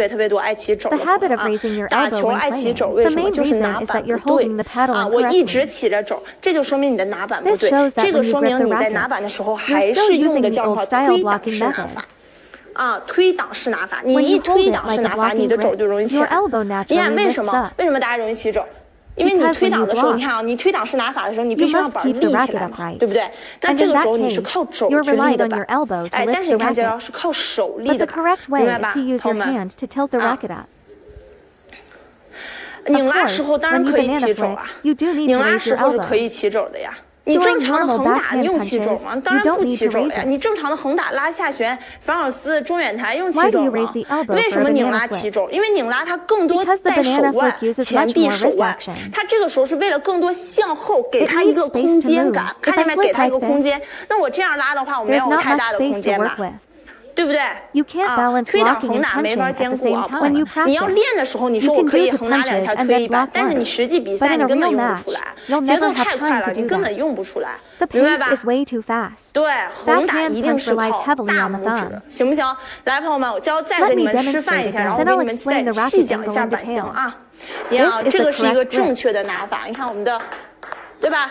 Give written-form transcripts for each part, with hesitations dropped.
特别多爱起肘的朋友啊，打球爱起肘，为什么？就是拿板不对啊！我一直起着肘，这就说明你的拿板不对。这个说明你在拿板的时候还是用的叫推挡式拿法。啊，推挡式拿法，你一推挡式拿法，你的肘就容易起来。你看为什么？为什么大家容易起肘？因为你推挡的时候，你看啊，你推挡式拿法的时候，你必须让板立起来嘛，对不对？那这个时候你是靠肘去立的板，哎，但是你看这要是靠手立的板，明白吧，朋友们？拧拉时候当然可以起肘啊，拧拉时候是可以起肘的呀。你正常的横打，你用起肘吗？当然不起肘呀。你正常的横打、拉下旋、反手撕、中远弹用起肘吗？为什么拧拉起肘？因为拧拉它更多带手腕、前臂、手腕，它这个时候是为了更多向后，给它一个空间感，看见没？给它一个空间。那我这样拉的话，我没有太大的空间吧？对不对？啊，推挡横打没法兼顾啊，朋友们。你要练的时候，你说我可以横打2下推一板，但是你实际比赛你根本用不出来，节奏太快了，你根本用不出来，明白吧？对，横打一定是靠大拇指，行不行？来，朋友们，我再给你们示范一下，然后我给你们再细讲一下版型啊。你看啊，这个是一个正确的拿法，你看我们的，对吧？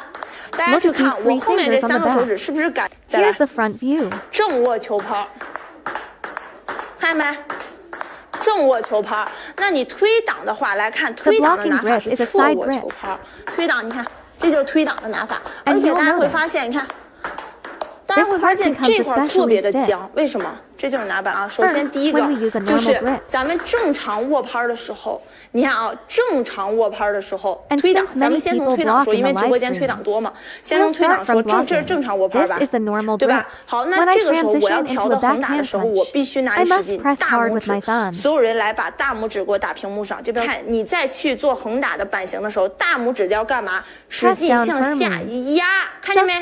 大家去看我后面这3个手指是不是改？再来，正握球拍。看见没？正握球拍，那你推挡的话，来看推挡的拿法是侧握球拍。推挡，你看，这就是推挡的拿法。而且大家会发现，你看，大家会发现这块特别的僵，为什么？这就是拿板啊。首先第一个就是咱们正常握拍的时候，你看啊，正常握拍的时候，推挡，咱们先从推挡说，因为直播间推挡多嘛，先从推挡说，这是正常握拍吧，对吧？好，那这个时候我要调到横打的时候，我必须拿使劲大拇指，所有人来把大拇指给我打屏幕上，这边看，你再去做横打的版型的时候，大拇指要干嘛？使劲向下一压，看见没？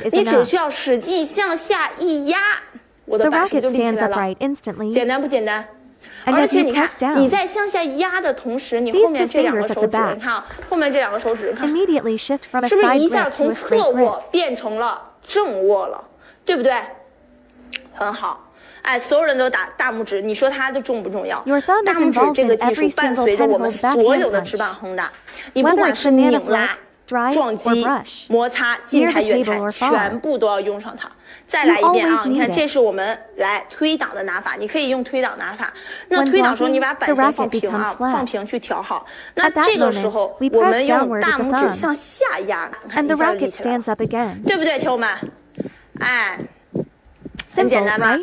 你只需要使劲向下一压，我的板型就立起来了，简单不简单？而且你看，你在向下压的同时，你后面这2个手指，你看啊，后面这2个手指，看，是不是一下从侧握变成了正握了，对不对？很好，哎，所有人都打大拇指，你说它的重不重要？大拇指这个技术伴随着我们所有的直板横打，你不管是拧拉、撞击、摩擦、近抬、远抬，全部都要用上它。再来一遍啊！你看，这是我们来推挡的拿法，你可以用推挡拿法。那推挡时候，你把板型放平啊，放平去调好。那这个时候，我们用大拇指向下压，看一下立起来，对不对，球友们？哎，很简单吧？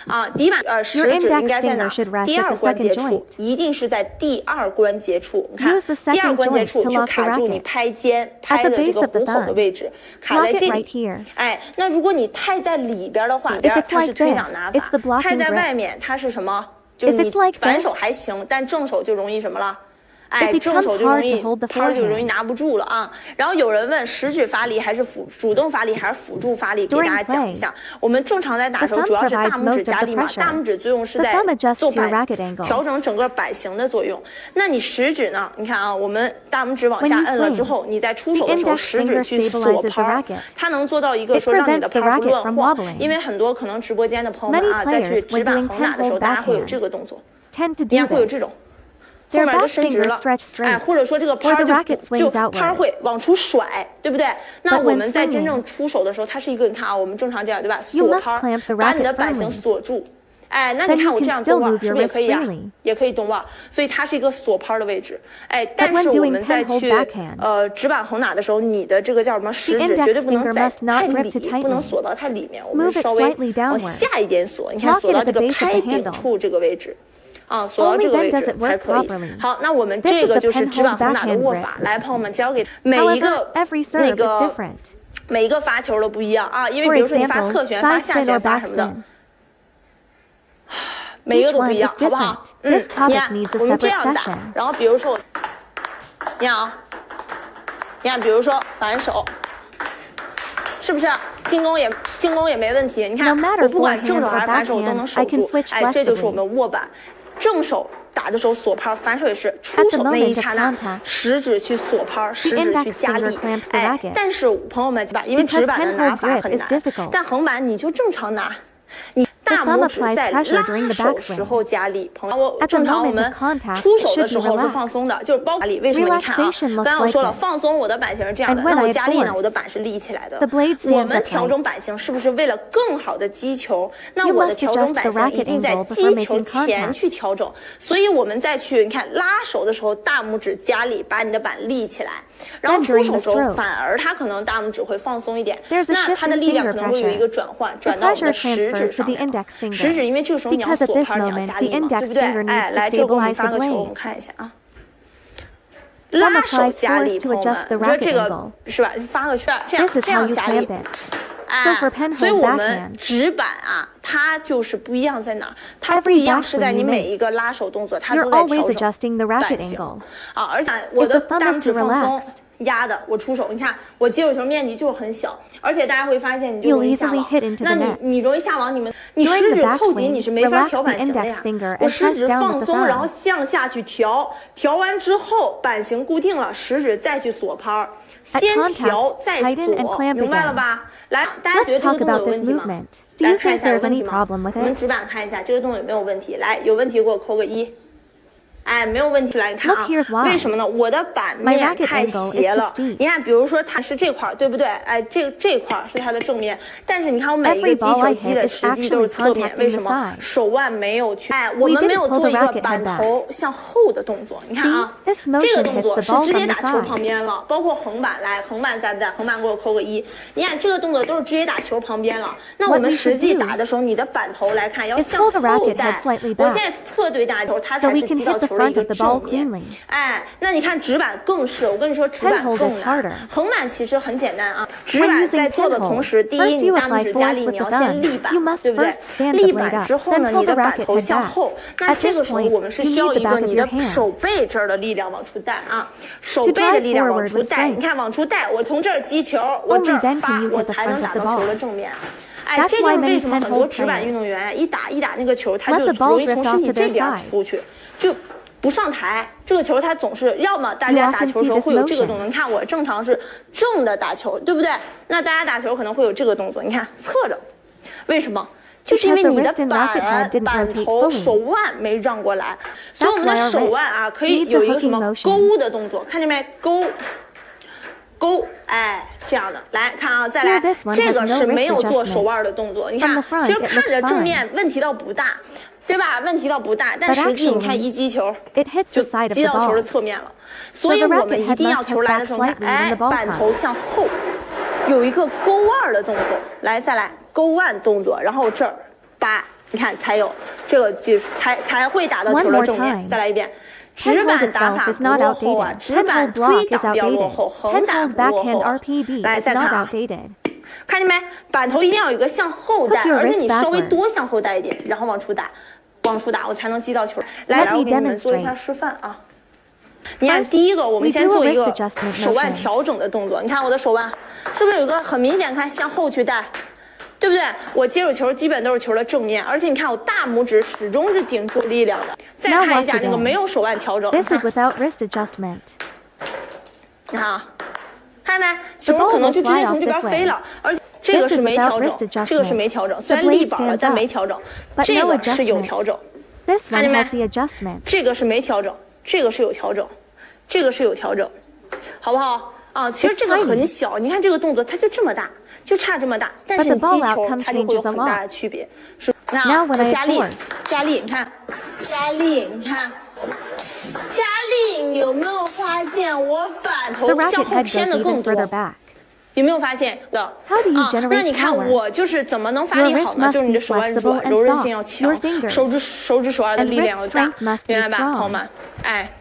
啊，底板食指应该在哪？第2关节处，一定是在第2关节处。你看，第2关节处去卡住你拍肩拍的这个虎口的位置，卡在这里。哎，那如果你太在里边的话，它是推挡拿法；太在外面，它是什么？就是你反手还行，但正手就容易什么了？哎，正手就容易拍就容易拿不住了啊。然后有人问食指发力还是主动发力还是辅助发力，给大家讲一下。我们正常在打的时候主要是大拇指加力嘛，大拇指作用是在做板调整整个板型的作用。那你食指呢？你看啊，我们大拇指往下摁了之后，你在出手的时候食指去锁拍，它能做到一个说让你的拍不乱晃。因为很多可能直播间的朋友们啊，在去直板横打的时候，大家会有这个动作，你看会有这种。后面就伸直了，哎，或者说这个拍就拍会往出甩，对不对？那我们在真正出手的时候，它是一个，你看啊，我们正常这样，对吧？锁拍，把你的板型锁住，哎，那你看我这样动腕，是不是也可以啊？也可以动腕，所以它是一个锁拍的位置，哎，但是我们在去直板横打的时候，你的这个叫什么食指绝对不能在太里，不能锁到太里面，我们稍微往下一点锁，你看锁到这个拍柄处这个位置。啊，锁到这个位置才可以。好，那我们这个就是直板横打的握法。来，朋友们，教给每一个每一个发球都不一样啊，因为比如说你发侧旋、发下旋、发什么的，每一个都不一样，好不好？你看我们这样打，然后比如说，你看啊，你看，比如说反手，是不是？进攻也没问题。你看，我不管正手还是反手，我都能守住。哎，这就是我们握板。正手打的时候锁拍，反手也是出手那一刹那，食指去锁拍，食指去加力。哎，但是朋友们，因为直板的拿法很难，但横板你就正常拿，你大拇指在拉手时候加力，朋友，正常我们出手的时候是放松的，就是包括力。为什么？你看啊，刚刚我说了，放松我的板型是这样的，那我加力呢，我的板是立起来的。我们调整板型是不是为了更好的击球？那我的调整板型一定在击球前去调整，所以我们再去你看拉手的时候，大拇指加力，把你的板立起来，然后出手的时候反而它可能大拇指会放松一点，那它的力量可能会有一个转换，转到你的食指上面。食指，因为这个时候你要锁拍，你要加力嘛，对不对？哎，来，这个我们发个球，我们看一下啊。拉手加力，朋友们，你说这个是吧？发个圈，这样加力。所以我们指板啊，它就是不一样在哪儿？它不一样是在你每一个拉手动作，它都在调整板型啊。而且我的大拇指放松压的，我出手，你看我接手球面积就是很小，而且大家会发现你就容易下网。那你容易下网，你食指扣紧你是没法调板型的呀。我食指放松，然后向下去调，调完之后板型固定了，食指再去锁拍，先调再锁，明白了吧？来，大家觉得这个动作有问题吗？来看一下有问题吗？我们指板看一下这个动作有没有问题。来，有问题给我扣个1。哎，没有问题。来，你看啊，为什么呢？我的板面太斜了。你看，比如说它是这块，对不对？哎，这块是它的正面，但是你看我每一个击球击的实际都是侧面，为什么？手腕没有去，哎，我们没有做一个板头向后的动作。你看啊，这个动作是直接打球旁边了，包括横板，来，横板在不在？横板给我扣个1。你看这个动作都是直接打球旁边了。那我们实际打的时候，你的板头来看要向后带。我现在侧对大球，它才是击到球的一个正面。哎，那你看指板更是，我跟你说指板更难。横板其实很简单啊，指板在做的同时，第一你大拇指加力，你要先立板，对不对？立板之后呢，你的板头向后。那这个时候我们是需要一个你的手背这儿的力量往出带啊，手背的力量往出带。你看往出带，我从这儿击球，我这儿发，我才能打到球的正面。哎，这就是为什么很多直板运动员一打那个球，他就容易从身体这边出去，就不上台。这个球它总是要么大家打球的时候会有这个动作，你看我正常是正的打球，对不对？那大家打球可能会有这个动作，你看侧着，为什么？就是因为你的板头手腕没让过来，所以我们的手腕啊可以有一个什么勾的动作，看见没？勾，哎，这样的，来看啊，再来，这个是没有做手腕的动作，你看，其实看着正面问题倒不大，对吧？问题倒不大，但实际你看一击球就击到球的侧面了，所以我们一定要球来的时候，哎，板头向后，有一个勾腕的动作，来，再来勾腕动作，然后这儿把，你看才有这个技术，才会打到球的正面，再来一遍。直板打法不落后啊，直板推打不要落后，横打不落后。来，再看啊，看见没？板头一定要有一个向后带，而且你稍微多向后带一点，然后往出打，我才能击到球。来，我给你们做一下示范啊。你看，第一个，我们先做一个手腕调整的动作。你看我的手腕是不是有一个很明显，看向后去带？对不对？我接手球基本都是球的正面，而且你看我大拇指始终是顶住力量的。再看一下那个没有手腕调整，This is without wrist adjustment. 你看啊，看见没？球可能就直接从这边飞了，而且这个是没调整，这个是没调整，虽然立板了，但没调整。这个是有调整，看见没？这个是没调整，这个是有调整，这个是有调整，好不好？啊，其实这个很小，你看这个动作它就这么大。就差这么大，但是你击球它就会有很大的区别。是，那我加力，你看，加力，你看，加力，你有没有发现我板头向后偏的更多？有没有发现的？啊，那你看我就是怎么能发力好呢？就是你的手腕软，柔韧性要强，手指手腕的力量要大，明白吧，朋友们？哎。